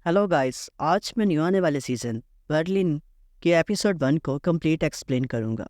Hello guys, आज मैं new आने वाले सीज़न बर्लिन के एपिसोड 1 को कंप्लीट एक्सप्लेन करूंगा।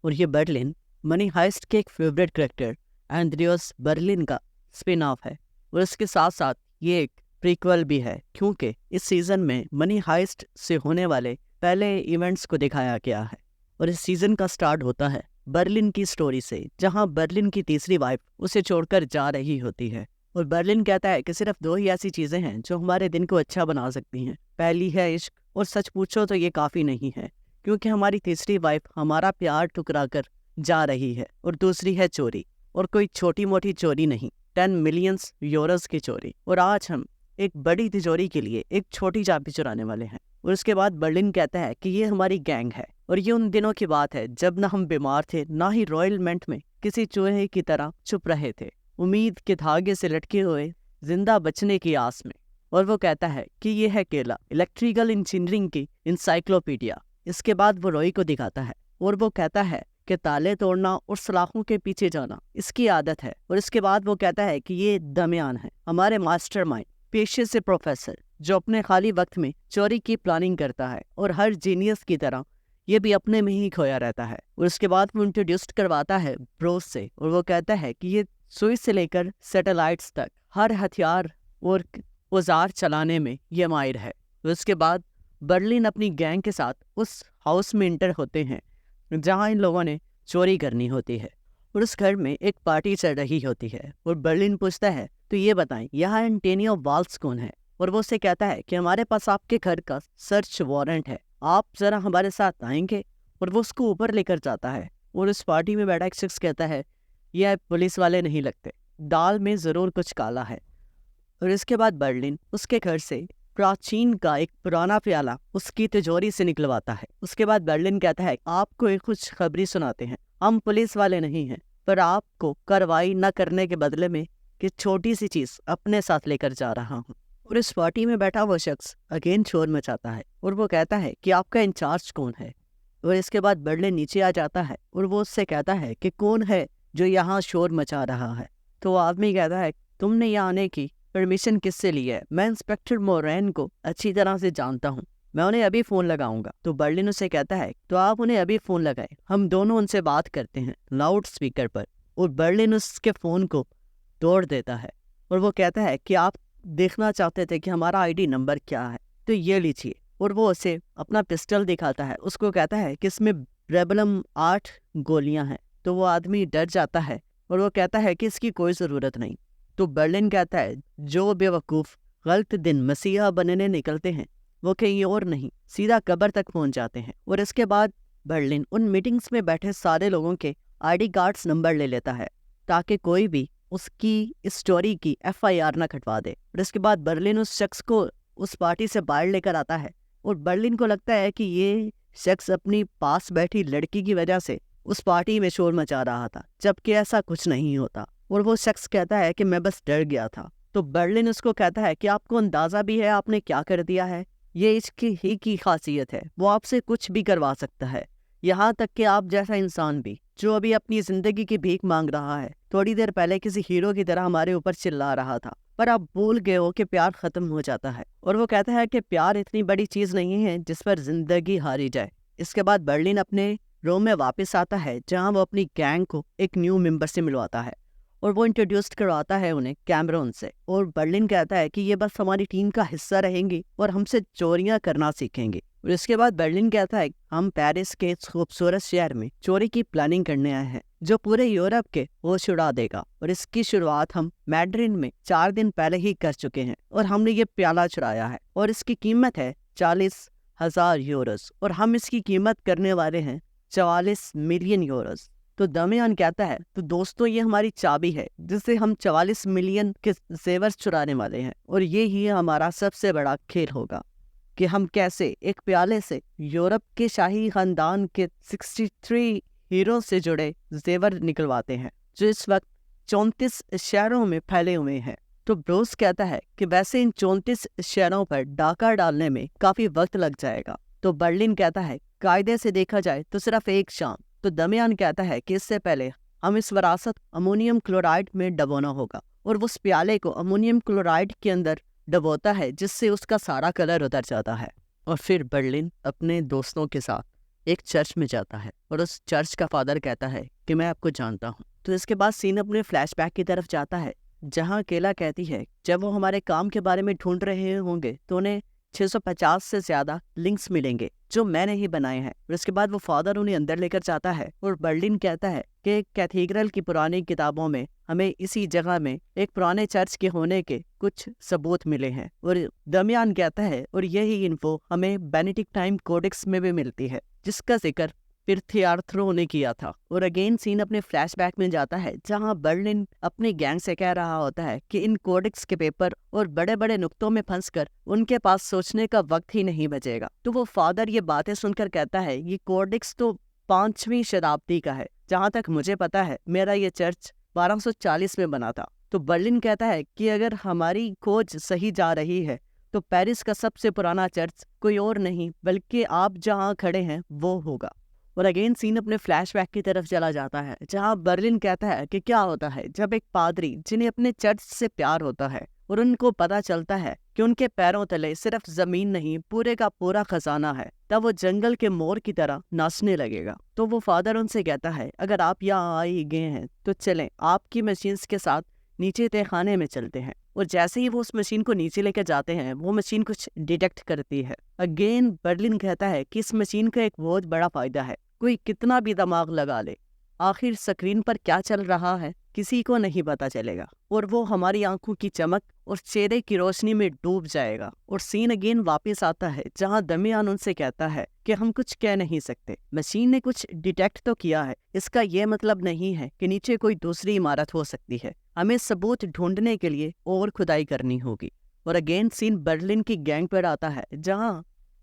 और ये बर्लिन मनी हाइस्ट के एक फेवरेट करेक्टर एंड्रियोस बर्लिन का स्पिन ऑफ है। और इसके साथ साथ ये एक प्रीक्वल भी है, क्योंकि इस सीज़न में मनी हाइस्ट से होने वाले पहले इवेंट्स को दिखाया गया है। और इस सीज़न का स्टार्ट होता है बर्लिन की स्टोरी से, जहाँ बर्लिन की तीसरी वाइफ उसे छोड़कर जा रही होती है। और बर्लिन कहता है कि सिर्फ 2 ही ऐसी चीज़ें हैं जो हमारे दिन को अच्छा बना सकती हैं। पहली है इश्क, और सच पूछो तो ये काफ़ी नहीं है, क्योंकि हमारी तीसरी वाइफ हमारा प्यार ठुकरा कर जा रही है। और दूसरी है चोरी, और कोई छोटी मोटी चोरी नहीं, 10 मिलियन यूरोस की चोरी। और आज हम एक बड़ी तिजोरी के लिए एक छोटी चाबी चुराने वाले हैं। और उसके बाद बर्लिन कहता है कि ये हमारी गैंग है, और ये उन दिनों की बात है जब ना हम बीमार थे, ना ही रॉयल मेंट में किसी चूहे की तरह छुप रहे थे, उम्मीद के धागे से लटके हुए जिंदा बचने की आस में। और वो कहता है कि ये है केला, इलेक्ट्रिकल इंजीनियरिंग की इंसाइक्लोपीडिया। इसके बाद वो रॉय को दिखाता है, और वो कहता है कि ताले तोड़ना और सलाखों के पीछे जाना इसकी आदत है। और इसके बाद वो कहता है कि ये दरमियान है, हमारे मास्टरमाइंड, पेशे से प्रोफेसर, जो अपने खाली वक्त में चोरी की प्लानिंग करता है। और हर जीनियस की तरह ये भी अपने में ही खोया रहता है। और उसके बाद वो इंट्रोड्यूस करवाता है ब्रोस से, और वो कहता है कि ये सुई से लेकर सैटेलाइट्स तक हर हथियार और औजार चलाने में ये माहिर है। उसके बाद बर्लिन अपनी गैंग के साथ उस हाउस में इंटर होते हैं जहां इन लोगों ने चोरी करनी होती है। और उस घर में एक पार्टी चल रही होती है। और बर्लिन पूछता है, तो ये बताएं यहाँ एंटोनियो वाल्स कौन है। और वो उससे कहता है कि हमारे पास आपके घर का सर्च वारंट है, आप जरा हमारे साथ आएंगे। और वो उसको ऊपर लेकर जाता है। और उस पार्टी में बैठा एक शख्स कहता है, यह पुलिस वाले नहीं लगते, दाल में जरूर कुछ काला है। और इसके बाद बर्लिन उसके घर से प्राचीन का एक पुराना प्याला उसकी तिजोरी से निकलवाता है। उसके बाद बर्लिन कहता है, आपको एक कुछ खबरी सुनाते हैं, हम पुलिस वाले नहीं हैं, पर आपको कार्रवाई न करने के बदले में कि छोटी सी चीज अपने साथ लेकर जा रहा हूँ। और इस पार्टी में बैठा वो शख्स अगेन शोर मचाता है, और वो कहता है कि आपका इंचार्ज कौन है। और इसके बाद बर्लिन नीचे आ जाता है, और वो उससे कहता है कि कौन है जो यहाँ शोर मचा रहा है। तो वो आदमी कहता है, तुमने यहाँ आने की परमिशन किससे ली है? मैं इंस्पेक्टर मोरैन को अच्छी तरह से जानता हूँ, मैं उन्हें अभी फ़ोन लगाऊंगा। तो बर्लिन उसे कहता है, तो आप उन्हें अभी फ़ोन लगाएं, हम दोनों उनसे बात करते हैं लाउड स्पीकर पर। और बर्लिन उसके फ़ोन को तोड़ देता है, और वो कहता है कि आप देखना चाहते थे कि हमारा आईडी नंबर क्या है, तो ये लीजिए। और वो उसे अपना पिस्टल दिखाता है, उसको कहता है कि इसमें रेबलम 8 गोलियां हैं। तो वो आदमी डर जाता है, और वो कहता है कि इसकी कोई ज़रूरत नहीं। तो बर्लिन कहता है, जो बेवकूफ़ गलत दिन मसीहा बनने निकलते हैं वो कहीं और नहीं, सीधा कब्र तक पहुंच जाते हैं। और इसके बाद बर्लिन उन मीटिंग्स में बैठे सारे लोगों के आईडी कार्ड्स नंबर ले लेता है, ताकि कोई भी उसकी इस स्टोरी की FIR ना कटवा दे। और इसके बाद बर्लिन उस शख्स को उस पार्टी से बाहर लेकर आता है। और बर्लिन को लगता है कि ये शख्स अपनी पास बैठी लड़की की वजह से उस पार्टी में शोर मचा रहा था, जबकि ऐसा कुछ नहीं होता। और वो शख्स कहता है कि मैं बस डर गया था। तो बर्लिन उसको कहता है कि आपको अंदाजा भी है आपने क्या कर दिया है? ये इसकी ही की खासियत है, वो आपसे कुछ भी करवा सकता है, यहाँ तक कि आप जैसा इंसान भी जो अभी अपनी जिंदगी की भीख मांग रहा है, थोड़ी देर पहले किसी हीरो की तरह हमारे ऊपर चिल्ला रहा था, पर आप भूल गए हो कि प्यार खत्म हो जाता है। और वो कहता है कि प्यार इतनी बड़ी चीज नहीं है जिस पर जिंदगी हारी जाए। इसके बाद बर्लिन अपने रूम में वापस आता है, जहां वो अपनी गैंग को एक न्यू मेंबर से मिलवाता है, और वो इंट्रोड्यूस करवाता है उन्हें कैमरॉन से। और बर्लिन कहता है कि ये बस हमारी टीम का हिस्सा रहेंगी और हमसे चोरियां करना सीखेंगे। और इसके बाद बर्लिन कहता है, हम पेरिस के इस खूबसूरत शहर में चोरी की प्लानिंग करने आए हैं जो पूरे यूरोप के होश उड़ा देगा। और इसकी शुरुआत हम मैड्रिड में 4 दिन पहले ही कर चुके हैं, और हमने ये प्याला चुराया है, और इसकी कीमत है 40,000 यूरोस, और हम इसकी कीमत करने वाले हैं 44 मिलियन यूरोस। तो दमियान कहता है, तो दोस्तों ये हमारी चाबी है जिससे हम 44 मिलियन के जेवर चुराने वाले हैं, और ये ही हमारा सबसे बड़ा खेल होगा कि हम कैसे एक प्याले से यूरोप के शाही खानदान के 63 हीरो से जुड़े जेवर निकलवाते हैं, जो इस वक्त 34 शहरों में फैले हुए हैं। तो ब्रूस कहता है कि वैसे इन 34 शहरों पर डाका डालने में काफी वक्त लग जाएगा। तो बर्लिन कहता है, कायदे से देखा जाए तो सिर्फ एक शाम। तो दमियान कहता है कि इससे पहले हम इस विरासत अमोनियम क्लोराइड में डबोना होगा, और उस प्याले को अमोनियम क्लोराइड के अंदर डबोता है जिससे उसका सारा कलर उतर जाता है। और फिर बर्लिन अपने दोस्तों के साथ एक चर्च में जाता है और उस चर्च का फादर कहता है कि मैं आपको जानता हूँ। तो इसके बाद सीन अपने फ्लैशबैक की तरफ जाता है, जहाँ केला कहती है जब वो हमारे काम के बारे में ढूंढ रहे होंगे तो उन्हें 650 से ज्यादा लिंक्स मिलेंगे जो मैंने ही बनाए हैं। और इसके बाद वो फादर उन्हें अंदर लेकर जाता है और बर्लिन कहता है कि कैथीड्रल की पुरानी किताबों में हमें इसी जगह में एक पुराने चर्च के होने के कुछ सबूत मिले हैं। और दमियान कहता है और यही इन्फो हमें बेनेडिक्टाइन कोडेक्स में भी मिलती है जिसका जिक्र पिरथियार्थ्रो ने किया था। और अगेन सीन अपने फ्लैशबैक में जाता है जहां बर्लिन अपनी गैंग से कह रहा होता है कि इन कोडेक्स के पेपर और बड़े बड़े नुक्तों में फंसकर उनके पास सोचने का वक्त ही नहीं बचेगा। तो वो फादर ये बातें सुनकर कहता है ये कोडेक्स तो 5वीं शताब्दी का है, जहां तक मुझे पता है मेरा ये चर्च 1240 में बना था। तो बर्लिन कहता है कि अगर हमारी खोज सही जा रही है तो पेरिस का सबसे पुराना चर्च कोई और नहीं बल्कि आप जहां खड़े हैं वो होगा। और अगेन सीन अपने फ्लैशबैक की तरफ चला जाता है जहां बर्लिन कहता है कि क्या होता है जब एक पादरी जिन्हें अपने चर्च से प्यार होता है और उनको पता चलता है कि उनके पैरों तले सिर्फ जमीन नहीं पूरे का पूरा खजाना है, तब वो जंगल के मोर की तरह नाचने लगेगा। तो वो फादर उनसे कहता है अगर आप यहाँ आ ही गए हैं तो चलें आपकी मशीन्स के साथ नीचे तहखाने में चलते हैं। और जैसे ही वो उस मशीन को नीचे लेकर जाते हैं वो मशीन कुछ डिटेक्ट करती है। अगेन बर्लिन कहता है कि इस मशीन का एक बहुत बड़ा फायदा है, कोई कितना भी दिमाग लगा ले आखिर स्क्रीन पर क्या चल रहा है किसी को नहीं पता चलेगा और वो हमारी आंखों की चमक और चेहरे की रोशनी में डूब जाएगा। और सीन अगेन वापस आता है जहां दमियान उनसे कहता है कि हम कुछ कह नहीं सकते, मशीन ने कुछ डिटेक्ट तो किया है, इसका ये मतलब नहीं है कि नीचे कोई दूसरी इमारत हो सकती है, हमें सबूत ढूंढने के लिए और खुदाई करनी होगी। और अगेन सीन बर्लिन की गैंग पर आता है जहां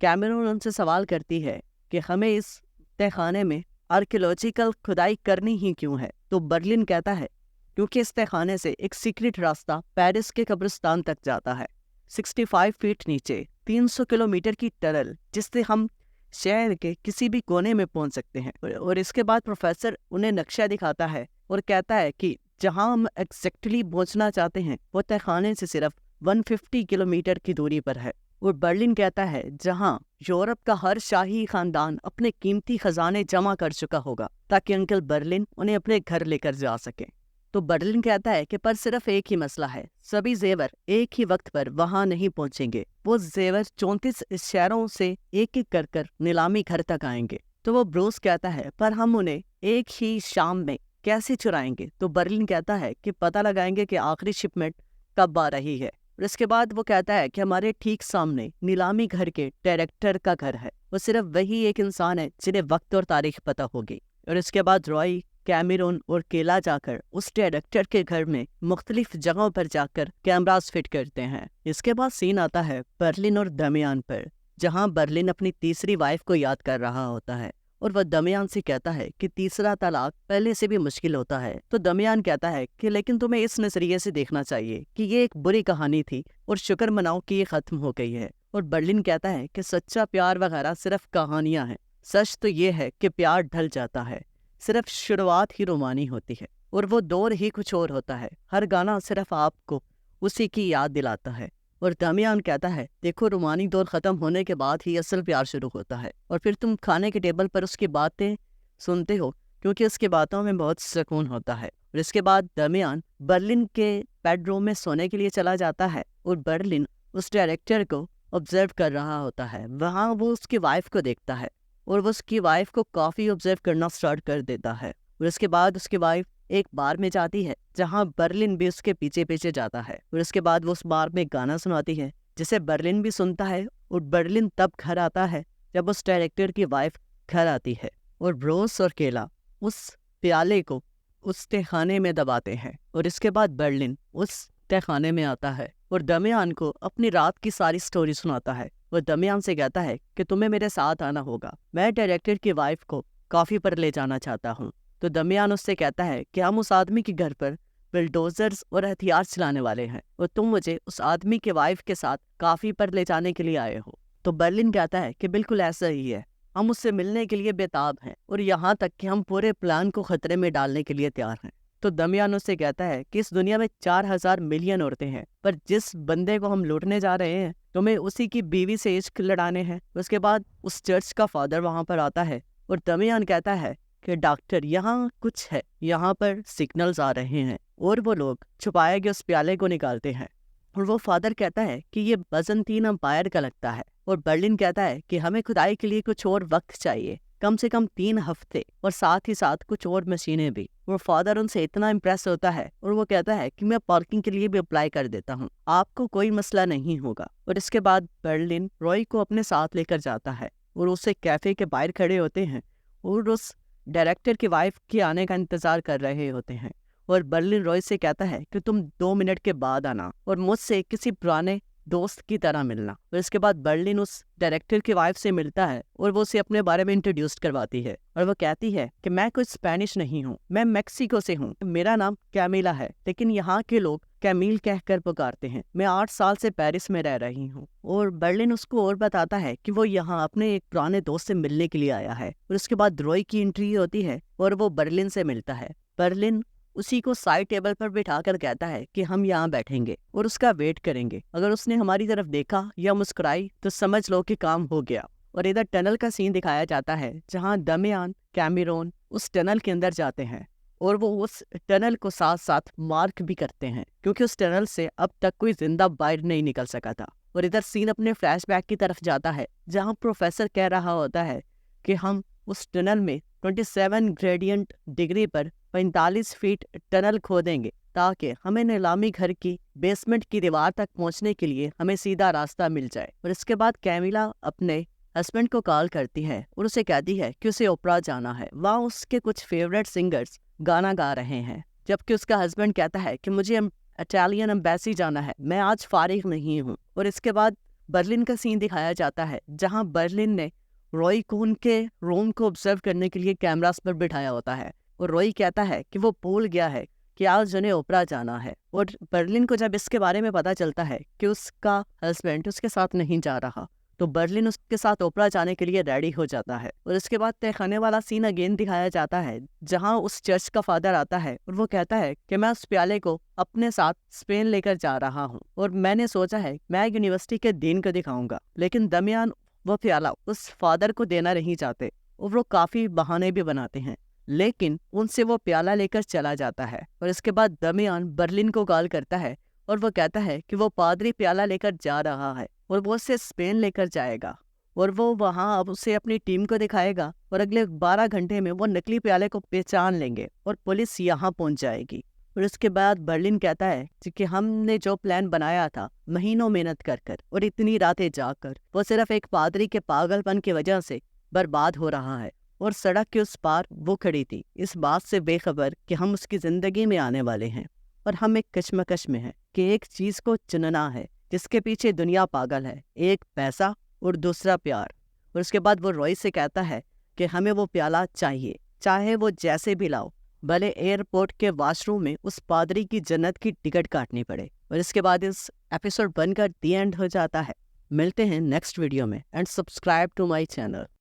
कैमरून उनसे सवाल करती है कि हमें इस तहखाने में आर्कियोलॉजिकल खुदाई करनी ही क्यों है। तो बर्लिन कहता है क्योंकि इस तहखाने से एक सीक्रेट रास्ता पेरिस के कब्रिस्तान तक जाता है, 65 फीट नीचे 300 किलोमीटर की टनल जिससे हम शहर के किसी भी कोने में पहुंच सकते हैं। और इसके बाद प्रोफेसर उन्हें नक्शा दिखाता है और कहता है कि जहां हम एग्जैक्टली पहुंचना चाहते हैं वो तहखाने से सिर्फ 150 किलोमीटर की दूरी पर है। और बर्लिन कहता है जहां यूरोप का हर शाही खानदान अपने कीमती खजाने जमा कर चुका होगा ताकि अंकल बर्लिन उन्हें अपने घर लेकर जा सके। तो बर्लिन कहता है कि पर सिर्फ एक ही मसला है, सभी जेवर एक ही वक्त पर वहां नहीं पहुंचेंगे, वो जेवर 34 शहरों से एक एक कर नीलामी घर तक आएंगे। तो वो ब्रूस कहता है पर हम उन्हें एक ही शाम में कैसे चुराएंगे। तो बर्लिन कहता है कि पता लगाएंगे कि आखिरी शिपमेंट कब आ रही है। और इसके बाद वो कहता है कि हमारे ठीक सामने नीलामी घर के डायरेक्टर का घर है, वो सिर्फ वही एक इंसान है जिन्हें वक्त और तारीख पता होगी। और इसके बाद रॉय, कैमरून और केला जाकर उस डायरेक्टर के घर में मुख्तलिफ जगहों पर जाकर कैमरास फिट करते हैं। इसके बाद सीन आता है बर्लिन और दमियान पर, जहां बर्लिन अपनी तीसरी वाइफ को याद कर रहा होता है और वह दमियान से कहता है कि तीसरा तलाक पहले से भी मुश्किल होता है। तो दमियान कहता है कि लेकिन तुम्हें इस नजरिए से देखना चाहिए कि ये एक बुरी कहानी थी और शुक्र मनाओ कि ये खत्म हो गई है। और बर्लिन कहता है कि सच्चा प्यार वगैरह सिर्फ कहानियां हैं, सच तो ये है कि प्यार ढल जाता है, सिर्फ शुरुआत ही रोमानी होती है और वो दौर ही कुछ और होता है, हर गाना सिर्फ आपको उसी की याद दिलाता है। और दमियान कहता है देखो रोमानी दौर खत्म होने के बाद ही असल प्यार शुरू होता है और फिर तुम खाने के टेबल पर उसकी बातें सुनते हो क्योंकि उसकी बातों में बहुत सुकून होता है। और इसके बाद दमियान बर्लिन के बेडरूम में सोने के लिए चला जाता है और बर्लिन उस डायरेक्टर को ऑब्जर्व कर रहा होता है। वहाँ वो उसकी वाइफ को देखता है और वो उसकी वाइफ को काफ़ी ऑब्जर्व करना स्टार्ट कर देता है। और इसके बाद उसकी वाइफ एक बार में जाती है जहां बर्लिन भी उसके पीछे पीछे जाता है और उसके बाद वो उस बार में गाना सुनाती है जिसे बर्लिन भी सुनता है। और बर्लिन तब घर आता है जब उस डायरेक्टर की वाइफ घर आती है और ब्रोस और केला उस प्याले को उस तहखाने में दबाते हैं। और इसके बाद बर्लिन उस तहखाने में आता है और दमियान को अपनी रात की सारी स्टोरी सुनाता है। वो दमियान से कहता है कि तुम्हें मेरे साथ आना होगा, मैं डायरेक्टर की वाइफ को कॉफी पर ले जाना चाहता हूँ। तो दमियान उससे कहता है कि हम उस आदमी के घर पर बिल्डोजर्स और हथियार चलाने वाले हैं और तुम मुझे उस आदमी के वाइफ के साथ काफी पर ले जाने के लिए आए हो। तो बर्लिन कहता है कि बिल्कुल ऐसा ही है, हम उससे मिलने के लिए बेताब हैं और यहाँ तक कि हम पूरे प्लान को खतरे में डालने के लिए तैयार हैं। तो दमियान उससे कहता है कि इस दुनिया में 4,000 मिलियन औरतें हैं, पर जिस बंदे को हम लूटने जा रहे हैं तुम्हें उसी की बीवी से इश्क लड़ाने हैं। उसके बाद उस चर्च का फादर वहां पर आता है और दमियान कहता है कि डॉक्टर यहाँ कुछ है, यहाँ पर सिग्नल्स आ रहे हैं। और वो लोग छुपाए गए उस प्याले को निकालते हैं और वो फादर कहता है कि ये बजंतीन अम्पायर का लगता है। और बर्लिन कहता है कि हमें खुदाई के लिए कुछ और वक्त चाहिए, कम से कम 3 हफ्ते, और साथ ही साथ कुछ और मशीनें भी। वो फादर उनसे इतना इम्प्रेस होता है और वो कहता है कि मैं पार्किंग के लिए भी अप्लाई कर देता हूँ, आपको कोई मसला नहीं होगा। और इसके बाद बर्लिन रॉय को अपने साथ लेकर जाता है और उससे कैफे के बाहर खड़े होते हैं और उस डायरेक्टर की वाइफ के आने का इंतजार कर रहे होते हैं। और बर्लिन रॉय से कहता है कि तुम 2 मिनट के बाद आना और मुझसे किसी पुराने दोस्त की तरह मिलना। और इसके बाद बर्लिन उस डायरेक्टर की वाइफ से मिलता है और वो उसे अपने बारे में इंट्रोड्यूस करवाती है और वो कहती है कि मैं कुछ स्पेनिश नहीं हूँ, मैं मेक्सिको से हूँ, मेरा नाम कैमिला है, लेकिन यहाँ के लोग कैमिल कहकर पुकारते हैं। मैं 8 साल से पेरिस में रह रही हूँ। और बर्लिन उसको और बताता है कि वो यहाँ अपने एक पुराने दोस्त से मिलने के लिए आया है। और उसके बाद रॉय की एंट्री होती है और वो बर्लिन से मिलता है। बर्लिन उसी को साइड टेबल पर बिठाकर कहता है कि हम यहाँ बैठेंगे और उसका वेट करेंगे। अगर उसने हमारी तरफ देखा या मुस्कुराई तो समझ लो कि काम हो गया। और इधर टनल का सीन दिखाया जाता है जहाँ दमियान कैमरून उस टनल के अंदर जाते हैं और वो उस टनल को साथ साथ मार्क भी करते हैं, क्योंकि उस टनल से अब तक कोई जिंदा बाहर नहीं निकल सका था। और इधर सीन अपने फ्लैशबैक की तरफ जाता है जहाँ प्रोफेसर कह रहा होता है कि हम उस टनल में 27 ग्रेडियंट डिग्री पर 45 फीट टनल खोदेंगे ताकि हमें नीलामी घर की बेसमेंट की दीवार तक पहुंचने के लिए हमें सीधा रास्ता मिल जाए। और इसके बाद कैमिला अपने हस्बैंड को कॉल करती है और उसे कहती है कि उसे ओपरा जाना है, वहाँ उसके कुछ फेवरेट सिंगर्स गाना गा रहे हैं। जबकि उसका हस्बैंड कहता है कि मुझे इटालियन एम्बेसी जाना है, मैं आज फारिग नहीं हूँ। और इसके बाद बर्लिन का सीन दिखाया जाता है जहाँ बर्लिन ने रॉय को उनके रूम को ऑब्जर्व करने के लिए कैमरास पर बिठाया होता है और रॉय कहता है कि वो भूल गया है कि आज उन्हें ओपरा जाना है। और बर्लिन को जब इसके बारे में पता चलता है कि उसका हस्बैंड उसके साथ नहीं जा रहा तो बर्लिन उसके साथ ओपरा जाने के लिए रेडी हो जाता है। और इसके बाद तहखाने वाला सीन अगेन दिखाया जाता है जहां उस चर्च का फादर आता है और वो कहता है कि मैं उस प्याले को अपने साथ स्पेन लेकर जा रहा हूँ और मैंने सोचा है मैं यूनिवर्सिटी के डीन को दिखाऊंगा। लेकिन दमियान वो प्याला उस फादर को देना नहीं चाहते और वो काफी बहाने भी बनाते हैं, लेकिन उनसे वो प्याला लेकर चला जाता है। और इसके बाद दमियान बर्लिन को कॉल करता है और वो कहता है कि वो पादरी प्याला लेकर जा रहा है और वो उसे स्पेन लेकर जाएगा और वो वहाँ अब उसे अपनी टीम को दिखाएगा और अगले 12 घंटे में वो नकली प्याले को पहचान लेंगे और पुलिस यहाँ पहुँच जाएगी। और इसके बाद बर्लिन कहता है कि हमने जो प्लान बनाया था महीनों मेहनत कर और इतनी रातें जाकर, वो सिर्फ एक पादरी के पागलपन की वजह से बर्बाद हो रहा है। और सड़क के उस पार वो खड़ी थी इस बात से बेखबर कि हम उसकी जिंदगी में आने वाले हैं और हम एक कश्मकश में हैं कि एक चीज को चुनना है जिसके पीछे दुनिया पागल है, एक पैसा और दूसरा प्यार। और उसके बाद वो रॉय से कहता है कि हमें वो प्याला चाहिए, चाहे वो जैसे भी लाओ, भले एयरपोर्ट के वॉशरूम में उस पादरी की जन्नत की टिकट काटनी पड़े। और इसके बाद इस एपिसोड बनकर दी एंड हो जाता है। मिलते हैं नेक्स्ट वीडियो में and subscribe to my channel.